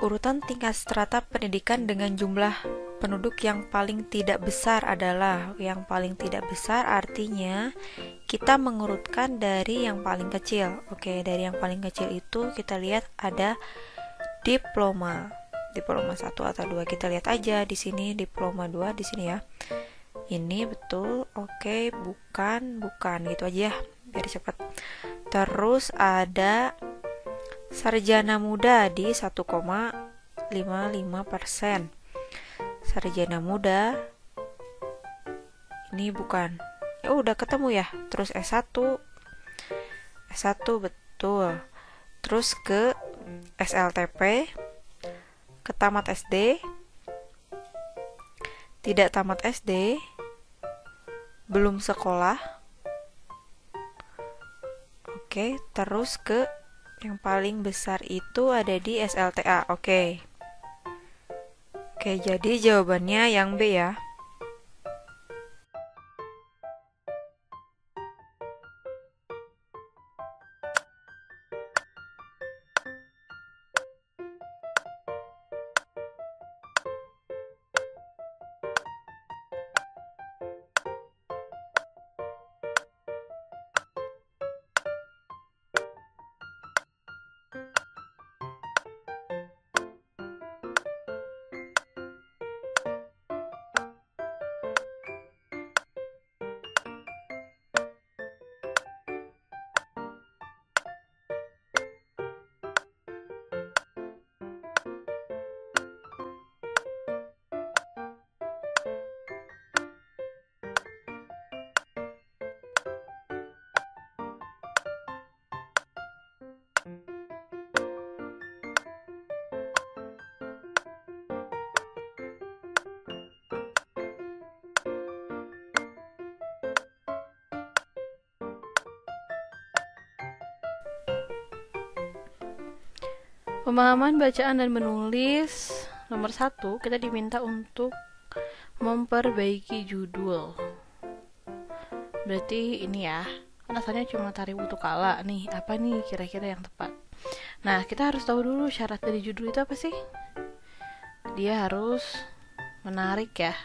Urutan tingkat strata pendidikan dengan jumlah penduduk yang paling tidak besar adalah yang paling tidak besar, artinya kita mengurutkan dari yang paling kecil. Oke, dari yang paling kecil itu kita lihat ada diploma. Diploma 1 atau 2. Kita lihat aja di sini diploma 2 di sini ya. Ini betul. Oke, bukan gitu aja ya, biar cepat. Terus ada sarjana muda di 1,55%. Sarjana muda ini bukan. Ya udah ketemu ya. Terus S1. S1 betul. Terus ke SLTP, ke tamat SD, tidak tamat SD, belum sekolah. Oke, terus ke yang paling besar itu ada di SLTA. Oke, jadi jawabannya yang B ya. Pemahaman bacaan dan menulis nomor 1, kita diminta untuk memperbaiki judul. Berarti ini ya, kan asalnya cuma Tari Wutukala nih, apa nih kira-kira yang tepat. Nah, kita harus tahu dulu syarat dari judul itu apa sih. Dia harus menarik ya.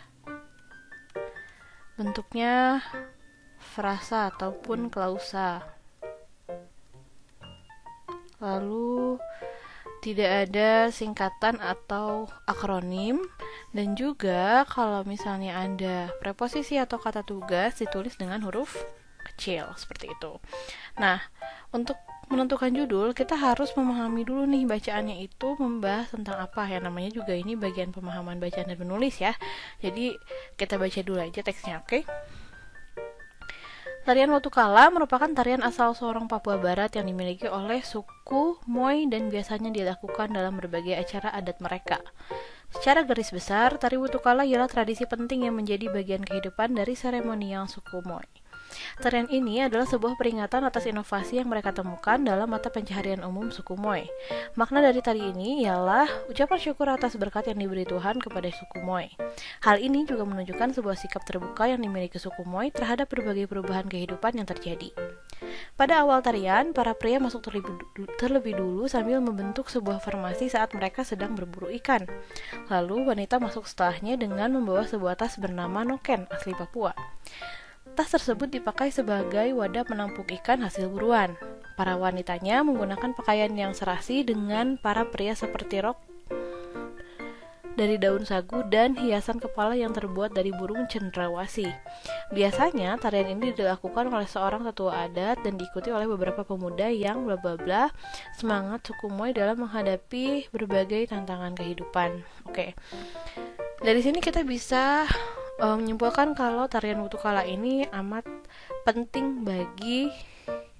Bentuknya frasa ataupun klausa. Lalu tidak ada singkatan atau akronim, dan juga kalau misalnya ada preposisi atau kata tugas ditulis dengan huruf kecil seperti itu. Nah, untuk menentukan judul kita harus memahami dulu nih bacaannya itu membahas tentang apa ya, namanya juga ini bagian pemahaman bacaan dan menulis ya. Jadi kita baca dulu aja teksnya, oke? Tarian Wutukala merupakan tarian asal seorang Papua Barat yang dimiliki oleh suku Moy dan biasanya dilakukan dalam berbagai acara adat mereka. Secara garis besar, tari Wutukala ialah tradisi penting yang menjadi bagian kehidupan dari seremonial suku Moy. Tarian ini adalah sebuah peringatan atas inovasi yang mereka temukan dalam mata pencaharian umum suku Moy. Makna dari tari ini ialah ucapan syukur atas berkat yang diberi Tuhan kepada suku Moy. Hal ini juga menunjukkan sebuah sikap terbuka yang dimiliki suku Moy terhadap berbagai perubahan kehidupan yang terjadi. Pada awal tarian, para pria masuk terlebih dulu sambil membentuk sebuah formasi saat mereka sedang berburu ikan. Lalu wanita masuk setelahnya dengan membawa sebuah tas bernama noken asli Papua. Tas tersebut dipakai sebagai wadah penampung ikan hasil buruan. Para wanitanya menggunakan pakaian yang serasi dengan para pria seperti rok dari daun sagu dan hiasan kepala yang terbuat dari burung cendrawasih. Biasanya tarian ini dilakukan oleh seorang tetua adat dan diikuti oleh beberapa pemuda yang bla bla bla semangat suku Moy dalam menghadapi berbagai tantangan kehidupan. Oke. Dari sini kita bisa menyimpulkan kalau tarian Wutukala ini amat penting bagi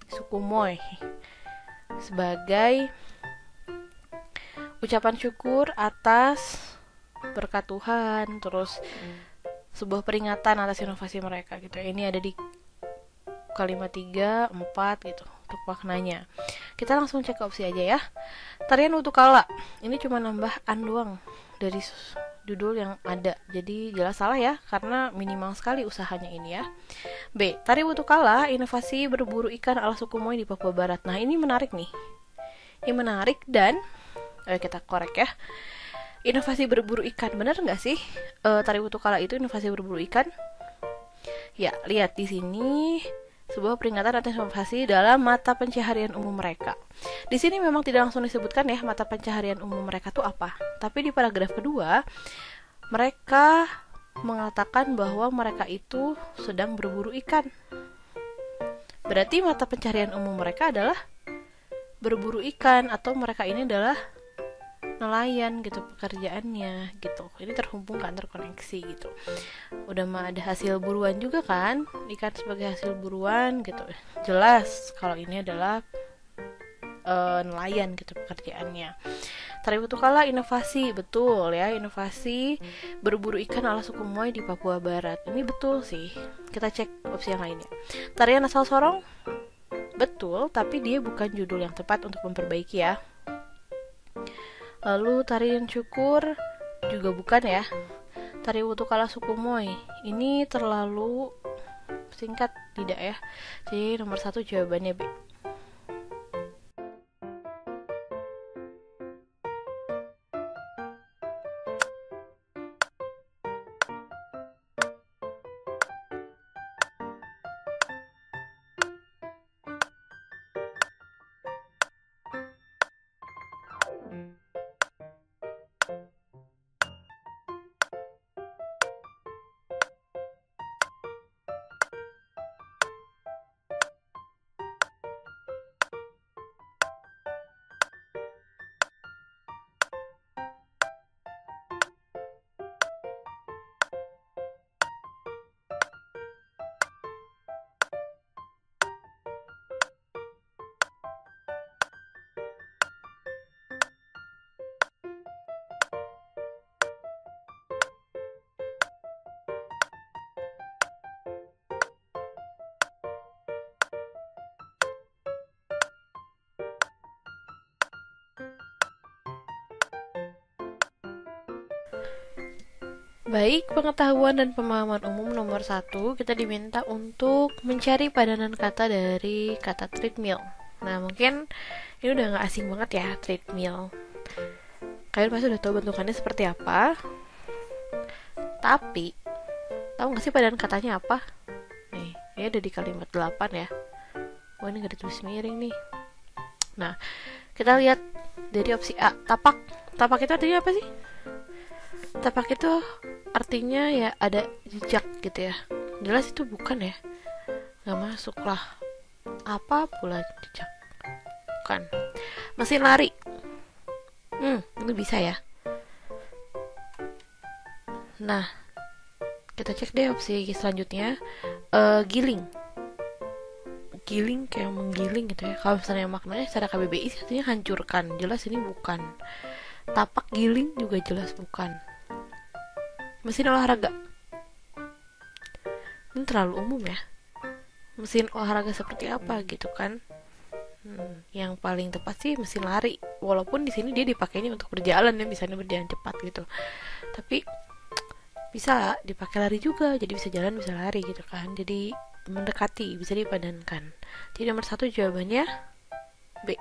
suku Moy sebagai ucapan syukur atas berkat Tuhan, terus sebuah peringatan atas inovasi mereka gitu. Ini ada di kalimat 3, 4 gitu untuk maknanya. Kita langsung cek opsi aja ya. Tarian Wutukala ini cuma nambah an doang dari judul yang ada, jadi jelas salah ya karena minimal sekali usahanya ini ya. B. Tari Wutukala, inovasi berburu ikan ala suku Moy di Papua Barat. Nah ini menarik nih, ini menarik dan Ayo kita korek ya. Inovasi berburu ikan, bener nggak sih? Tari Wutukala itu inovasi berburu ikan? Ya, lihat di sini sebuah peringatan atas inovasi dalam mata pencaharian umum mereka. Di sini memang tidak langsung disebutkan ya mata pencaharian umum mereka tuh apa. Tapi di paragraf kedua, mereka mengatakan bahwa mereka itu sedang berburu ikan. Berarti mata pencaharian umum mereka adalah berburu ikan, atau mereka ini adalah nelayan gitu pekerjaannya gitu. Ini terhubung kan, terkoneksi gitu. Udah mah ada hasil buruan juga kan, ikan sebagai hasil buruan gitu. Jelas kalau ini adalah nelayan gitu pekerjaannya. Tari Wutukala inovasi, betul ya, inovasi berburu ikan ala suku Moy di Papua Barat. Ini betul sih. Kita cek opsi yang lainnya. Tarian asal Sorong, betul, tapi dia bukan judul yang tepat untuk memperbaiki ya. Lalu tarian Cukur juga bukan ya. Tari Wutukala suku Moy, ini terlalu singkat tidak ya. Jadi nomor 1 jawabannya B. Baik, pengetahuan dan pemahaman umum nomor 1, kita diminta untuk mencari padanan kata dari kata treadmill. Nah, mungkin ini udah gak asing banget ya, treadmill. Kalian pasti udah tahu bentukannya seperti apa. Tapi, tahu gak sih padanan katanya apa? Nih, ini ada di kalimat 8 ya. Wah, ini gak ditulis miring nih. Nah, kita lihat dari opsi A, tapak. Tapak itu artinya apa sih? Tapak itu artinya ya ada jejak gitu ya. Jelas itu bukan ya, gak masuk lah. Apa pula jejak? Bukan. Mesin lari. Itu bisa ya. Nah, kita cek deh opsi selanjutnya. Giling. Giling kayak menggiling gitu ya. Kalau misalnya maknanya secara KBBI artinya hancurkan. Jelas ini bukan. Tapak giling juga jelas bukan. Mesin olahraga. Ini terlalu umum ya. Mesin olahraga seperti apa gitu kan? Yang paling tepat sih mesin lari. Walaupun di sini dia dipakainya untuk berjalan ya, misalnya berjalan cepat gitu. Tapi bisa dipakai lari juga, jadi bisa jalan bisa lari gitu kan. Jadi mendekati, bisa dipadankan. Jadi nomor 1 jawabannya B.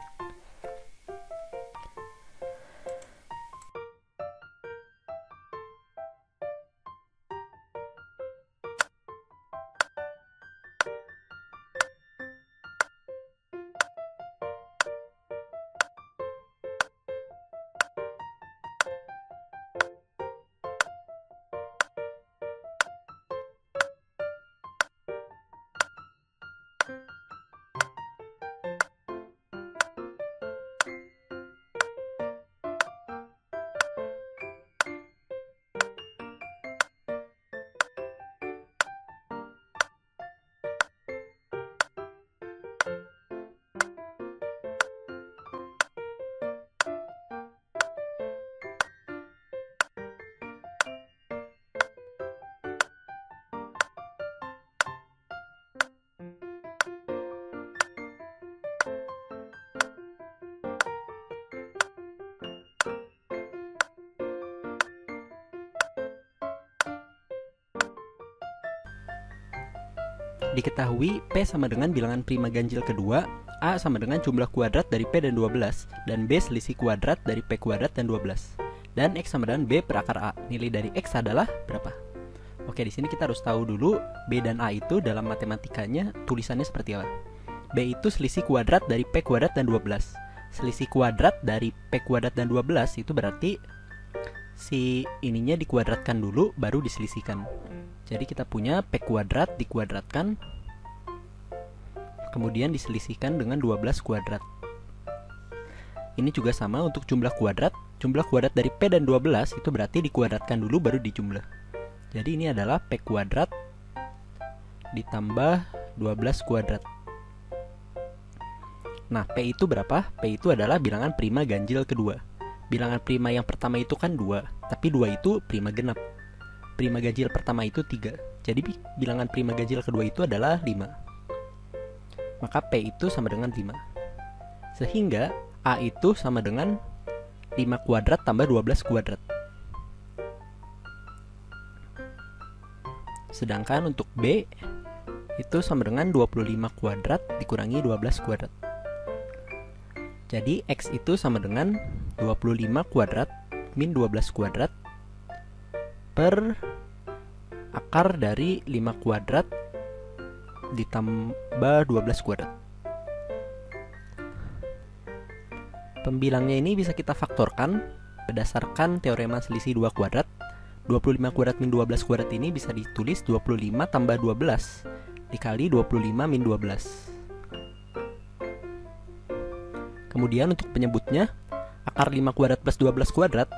Diketahui P sama dengan bilangan prima ganjil kedua A sama dengan jumlah kuadrat dari P dan 12, dan B selisih kuadrat dari P kuadrat dan 12. Dan X sama dengan B per akar A. Nilai dari X adalah berapa? Oke, di sini kita harus tahu dulu B dan A itu dalam matematikanya tulisannya seperti apa. B itu selisih kuadrat dari P kuadrat dan 12. Selisih kuadrat dari P kuadrat dan 12 itu berarti si ininya dikuadratkan dulu baru diselisihkan. Jadi kita punya P kuadrat dikuadratkan, kemudian diselisihkan dengan 12 kuadrat. Ini juga sama untuk jumlah kuadrat. Jumlah kuadrat dari P dan 12 itu berarti dikuadratkan dulu baru dijumlah. Jadi ini adalah P kuadrat ditambah 12 kuadrat. Nah, P itu berapa? P itu adalah bilangan prima ganjil kedua. Bilangan prima yang pertama itu kan 2, tapi 2 itu prima genap. Prima ganjil pertama itu 3. Jadi bilangan prima ganjil kedua itu adalah 5. Maka P itu sama dengan 5. Sehingga A itu sama dengan 5 kuadrat tambah 12 kuadrat. Sedangkan untuk B itu sama dengan 25 kuadrat dikurangi 12 kuadrat. Jadi X itu sama dengan 25 kuadrat min 12 kuadrat per akar dari 5 kuadrat ditambah 12 kuadrat. Pembilangnya ini bisa kita faktorkan berdasarkan teorema selisih 2 kuadrat. 25 kuadrat min 12 kuadrat ini bisa ditulis 25 tambah 12 dikali 25 min 12. Kemudian untuk penyebutnya, akar 5 kuadrat plus 12 kuadrat,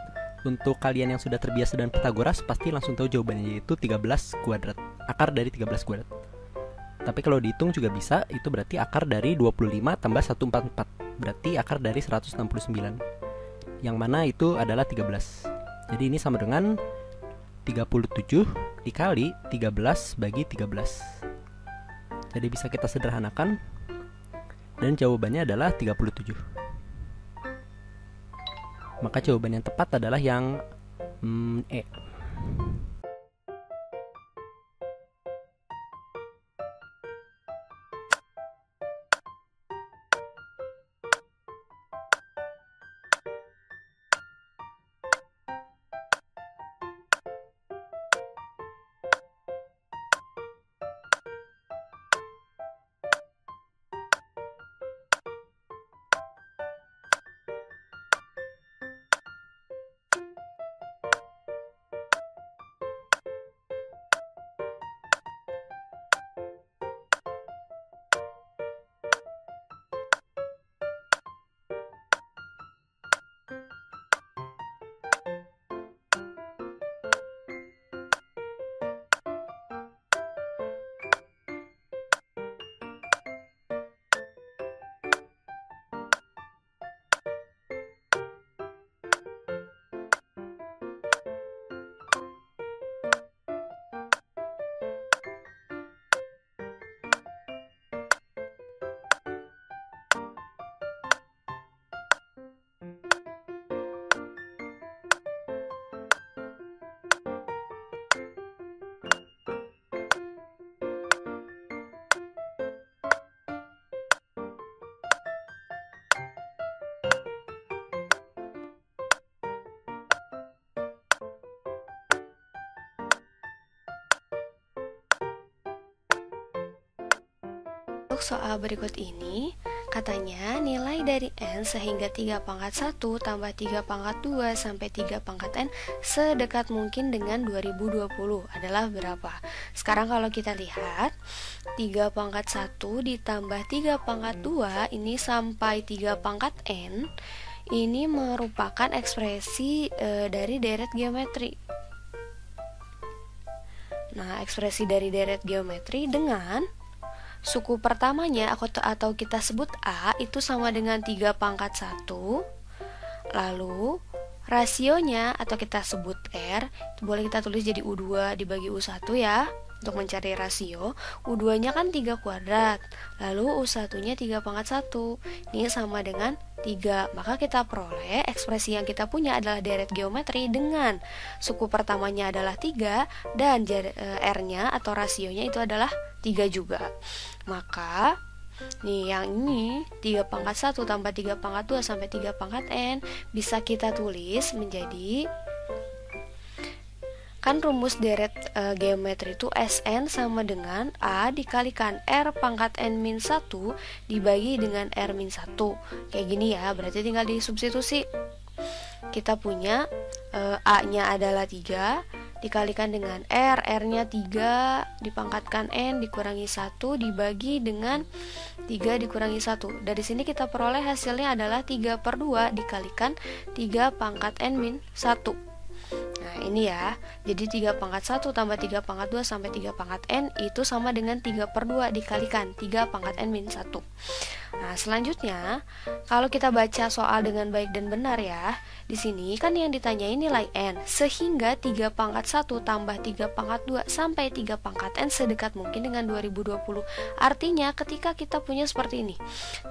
untuk kalian yang sudah terbiasa dengan Pythagoras pasti langsung tahu jawabannya, yaitu 13 kuadrat. Akar dari 13 kuadrat. Tapi kalau dihitung juga bisa, itu berarti akar dari 25 tambah 144. Berarti akar dari 169. Yang mana itu adalah 13. Jadi ini sama dengan 37 dikali 13 bagi 13. Jadi bisa kita sederhanakan, dan jawabannya adalah 37. Maka jawaban yang tepat adalah yang E. Untuk soal berikut ini, katanya nilai dari N sehingga 3 pangkat 1 tambah 3 pangkat 2 sampai 3 pangkat N sedekat mungkin dengan 2020 adalah berapa? Sekarang kalau kita lihat, 3 pangkat 1 ditambah 3 pangkat 2 ini sampai 3 pangkat N, ini merupakan ekspresi dari deret geometri. Nah, ekspresi dari deret geometri dengan suku pertamanya atau kita sebut A itu sama dengan 3 pangkat 1. Lalu rasionya atau kita sebut R, itu boleh kita tulis jadi U2 dibagi U1 ya. Untuk mencari rasio, U2-nya kan 3 kuadrat, lalu U1-nya 3 pangkat 1. Ini sama dengan 3. Maka kita peroleh ekspresi yang kita punya adalah deret geometri dengan suku pertamanya adalah 3 dan R-nya atau rasionya itu adalah 3 juga. Maka Nih yang ini 3 pangkat 1 tambah 3 pangkat 2 sampai 3 pangkat N bisa kita tulis menjadi, kan rumus deret geometri itu Sn sama dengan A dikalikan R pangkat N-1 dibagi dengan R-1. Kayak gini ya, berarti tinggal disubstitusi. Kita punya A-nya adalah 3 dikalikan dengan R-nya 3 dipangkatkan N dikurangi 1 dibagi dengan 3 dikurangi 1. Dari sini kita peroleh hasilnya adalah 3/2 dikalikan 3 pangkat N-1. Nah ini ya, jadi 3 pangkat 1 tambah 3 pangkat 2 sampai 3 pangkat N itu sama dengan 3/2 dikalikan 3 pangkat N-1. Nah selanjutnya, kalau kita baca soal dengan baik dan benar ya, di sini kan yang ditanyain nilai N, sehingga 3 pangkat 1 tambah 3 pangkat 2 sampai 3 pangkat N sedekat mungkin dengan 2020. Artinya ketika kita punya seperti ini,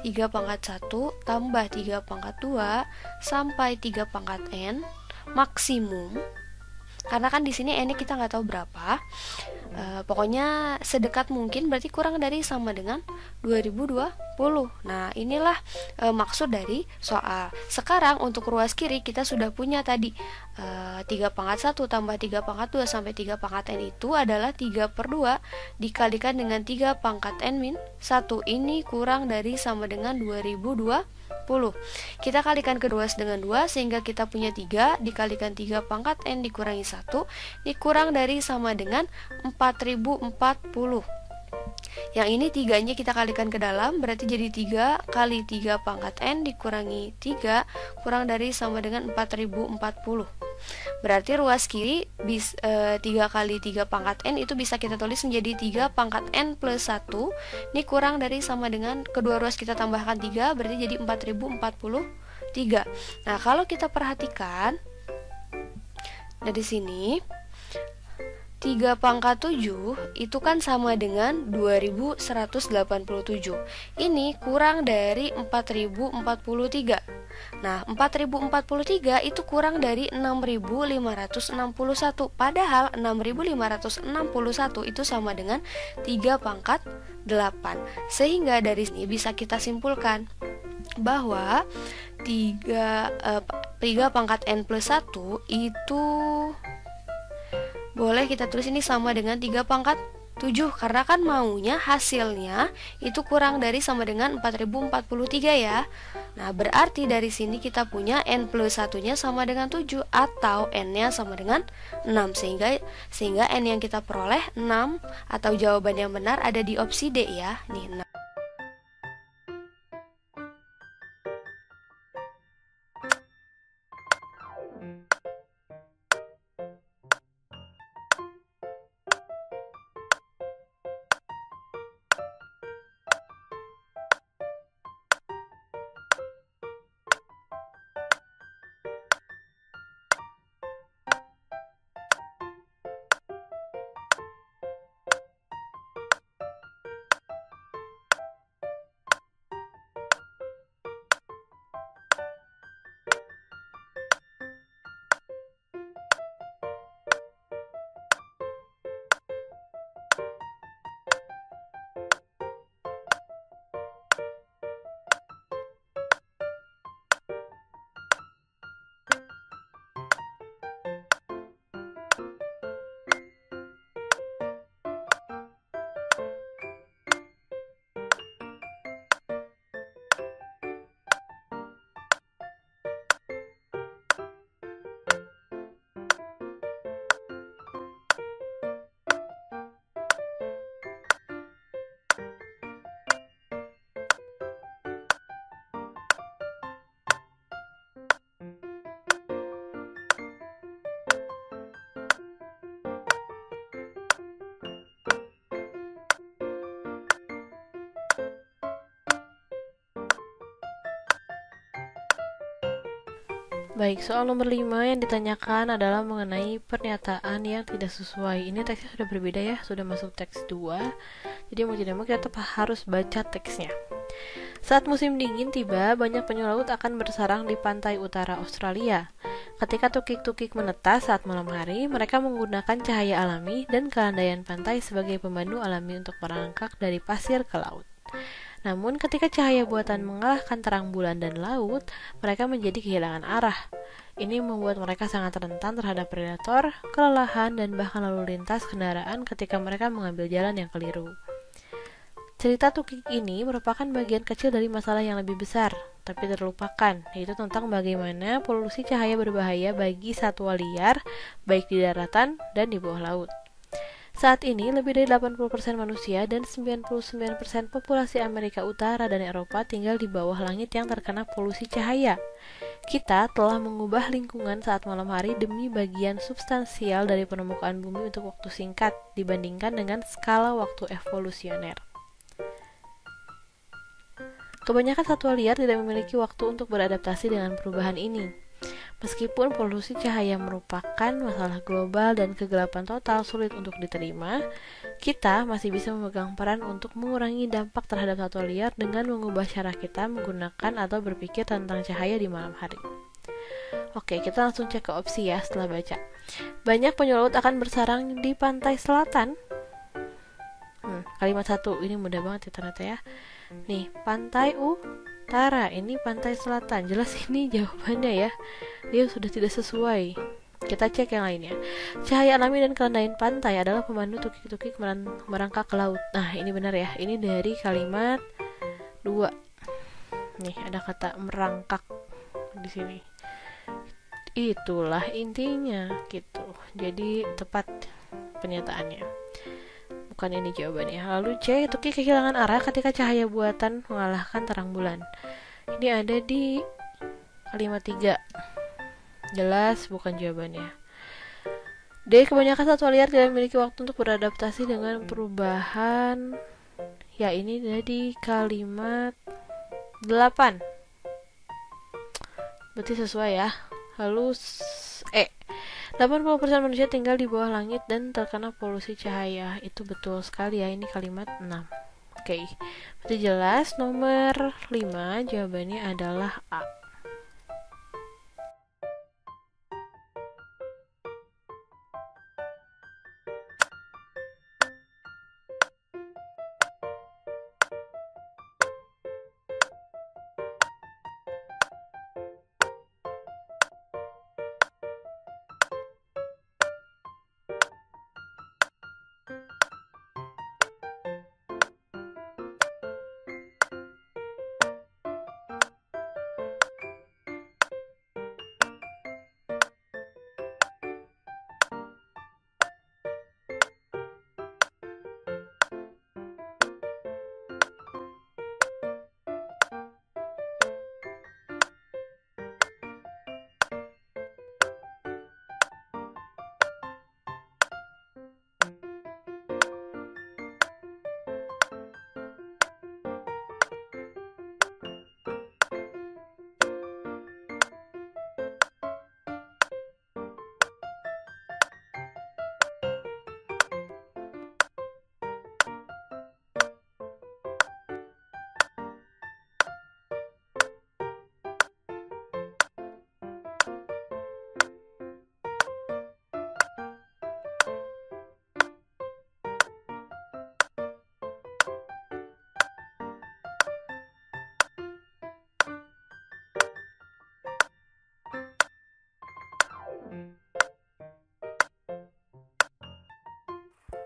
3 pangkat 1 tambah 3 pangkat 2 sampai 3 pangkat N maksimum, karena kan di sini N kita nggak tahu berapa, pokoknya sedekat mungkin, berarti kurang dari sama dengan 2020. Nah inilah maksud dari soal. Sekarang untuk ruas kiri kita sudah punya tadi 3 pangkat 1 tambah 3 pangkat 2 sampai 3 pangkat N itu adalah 3/2 dikalikan dengan 3 pangkat N-1. Ini kurang dari sama dengan 2020. Kita kalikan ke ruas dengan 2 sehingga kita punya 3 dikalikan 3 pangkat N dikurangi 1 dikurang dari sama dengan 4040. Yang ini 3-nya kita kalikan ke dalam, berarti jadi 3 kali 3 pangkat N dikurangi 3 kurang dari sama dengan 4040. Berarti ruas kiri 3 kali 3 pangkat N itu bisa kita tulis menjadi 3 pangkat N plus 1. Ini kurang dari sama dengan kedua ruas kita tambahkan 3, berarti jadi 4043. Nah kalau kita perhatikan dari sini 3 pangkat 7 itu kan sama dengan 2187. Ini kurang dari 4043. Nah 4043 itu kurang dari 6561. Padahal 6561 itu sama dengan 3 pangkat 8. Sehingga dari sini bisa kita simpulkan bahwa 3 pangkat N plus 1 itu boleh kita tulis ini sama dengan 3 pangkat 7, karena kan maunya hasilnya itu kurang dari sama dengan 4043 ya. Nah berarti dari sini kita punya N plus 1 nya sama dengan 7 atau N nya sama dengan 6, sehingga N yang kita peroleh 6, atau jawaban yang benar ada di opsi D ya. Nih 6. Baik, soal nomor 5 yang ditanyakan adalah mengenai pernyataan yang tidak sesuai. Ini teksnya sudah berbeda ya, sudah masuk teks 2. Jadi mau tidak mau kita tetap harus baca teksnya. Saat musim dingin tiba, banyak penyu laut akan bersarang di pantai utara Australia. Ketika tukik-tukik menetas saat malam hari, mereka menggunakan cahaya alami dan kelandaian pantai sebagai pemandu alami untuk merangkak dari pasir ke laut. Namun ketika cahaya buatan mengalahkan terang bulan dan laut, mereka menjadi kehilangan arah. Ini membuat mereka sangat rentan terhadap predator, kelelahan, dan bahkan lalu lintas kendaraan ketika mereka mengambil jalan yang keliru. Cerita tukik ini merupakan bagian kecil dari masalah yang lebih besar, tapi terlupakan, yaitu tentang bagaimana polusi cahaya berbahaya bagi satwa liar, baik di daratan dan di bawah laut. Saat ini, lebih dari 80% manusia dan 99% populasi Amerika Utara dan Eropa tinggal di bawah langit yang terkena polusi cahaya. Kita telah mengubah lingkungan saat malam hari demi bagian substansial dari permukaan bumi untuk waktu singkat dibandingkan dengan skala waktu evolusioner. Kebanyakan satwa liar tidak memiliki waktu untuk beradaptasi dengan perubahan ini. Meskipun polusi cahaya merupakan masalah global dan kegelapan total sulit untuk diterima, kita masih bisa memegang peran untuk mengurangi dampak terhadap satwa liar dengan mengubah cara kita menggunakan atau berpikir tentang cahaya di malam hari. Oke, kita langsung cek ke opsi ya setelah baca. Banyak penyu laut akan bersarang di pantai selatan. Kalimat 1, ini mudah banget ya ternyata ya. Nih, pantai utara, ini pantai selatan. Jelas ini jawabannya ya. Dia sudah tidak sesuai. Kita cek yang lainnya. Cahaya alami dan kelandaian pantai adalah pemandu tukik-tukik merangkak ke laut. Nah, ini benar ya. Ini dari kalimat 2. Nih, ada kata merangkak di sini. Itulah intinya gitu. Jadi tepat penyataannya. Bukan ini jawabannya. Lalu C, tukik kehilangan arah ketika cahaya buatan mengalahkan terang bulan. Ini ada di kalimat 3. Jelas bukan jawabannya. D, kebanyakan satwa liar tidak memiliki waktu untuk beradaptasi dengan perubahan. Ya, ini ada di kalimat 8. Berarti sesuai ya. Lalu E, 80% manusia tinggal di bawah langit dan terkena polusi cahaya. Itu betul sekali ya, ini kalimat 6. Oke, berarti jelas nomor 5 jawabannya adalah A.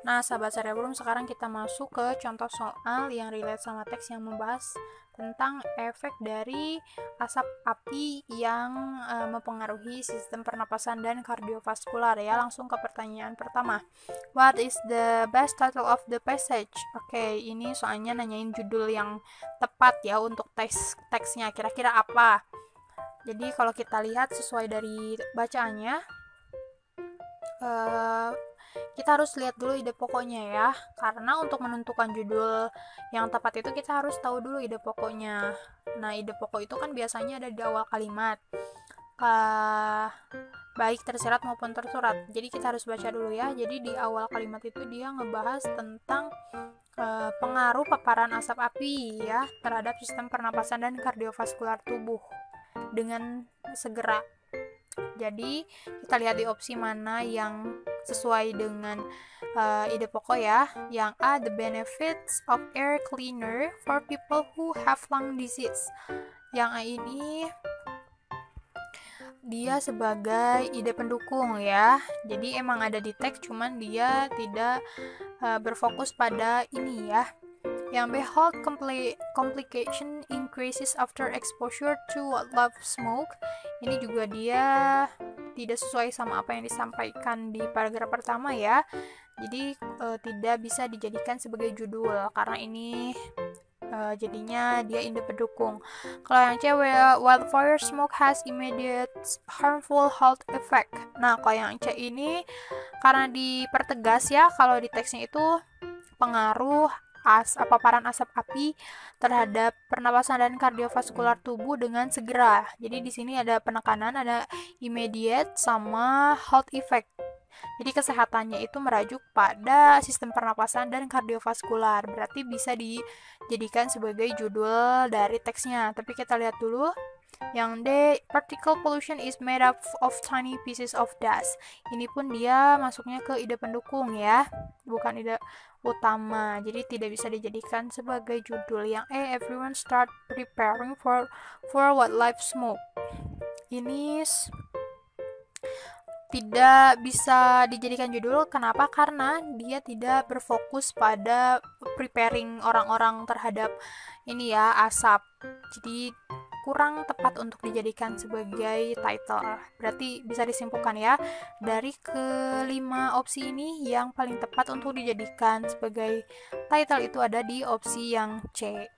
Nah, sahabat Cerebrum, sekarang kita masuk ke contoh soal yang relate sama teks yang membahas tentang efek dari asap api yang mempengaruhi sistem pernapasan dan kardiovaskular ya. Langsung ke pertanyaan pertama. What is the best title of the passage? Oke, ini soalnya nanyain judul yang tepat ya untuk teksnya. Kira-kira apa? Jadi kalau kita lihat sesuai dari bacaannya, kita harus lihat dulu ide pokoknya ya, karena untuk menentukan judul yang tepat itu kita harus tahu dulu ide pokoknya. Nah, ide pokok itu kan biasanya ada di awal kalimat, baik tersirat maupun tersurat. Jadi kita harus baca dulu ya. Jadi di awal kalimat itu dia ngebahas tentang pengaruh paparan asap api ya terhadap sistem pernapasan dan kardiovaskular tubuh dengan segera. Jadi kita lihat di opsi mana yang sesuai dengan ide pokok ya. Yang A, the benefits of air cleaner for people who have lung disease. Yang A ini dia sebagai ide pendukung ya. Jadi emang ada di teks, cuman dia tidak berfokus pada ini ya. Yang B, health complication increases after exposure to loud smoke. Ini juga dia tidak sesuai sama apa yang disampaikan di paragraf pertama ya. Jadi tidak bisa dijadikan sebagai judul karena ini jadinya dia ide pendukung. Kalau yang C, wildfire smoke has immediate harmful health effect. Nah, kalau yang C ini karena dipertegas ya, kalau di teksnya itu pengaruh paparan asap api terhadap pernapasan dan kardiovaskular tubuh dengan segera. Jadi di sini ada penekanan, ada immediate sama health effect. Jadi kesehatannya itu merajuk pada sistem pernapasan dan kardiovaskular. Berarti bisa dijadikan sebagai judul dari teksnya. Tapi kita lihat dulu. Yang D, particle pollution is made up of tiny pieces of dust. Ini pun dia masuknya ke ide pendukung ya, bukan ide utama. Jadi tidak bisa dijadikan sebagai judul. Yang E, everyone start preparing for wildlife smoke. Ini tidak bisa dijadikan judul. Kenapa? Karena dia tidak berfokus pada preparing orang-orang terhadap ini ya, asap. Jadi kurang tepat untuk dijadikan sebagai title. Berarti bisa disimpulkan ya, dari kelima opsi ini yang paling tepat untuk dijadikan sebagai title itu ada di opsi yang C.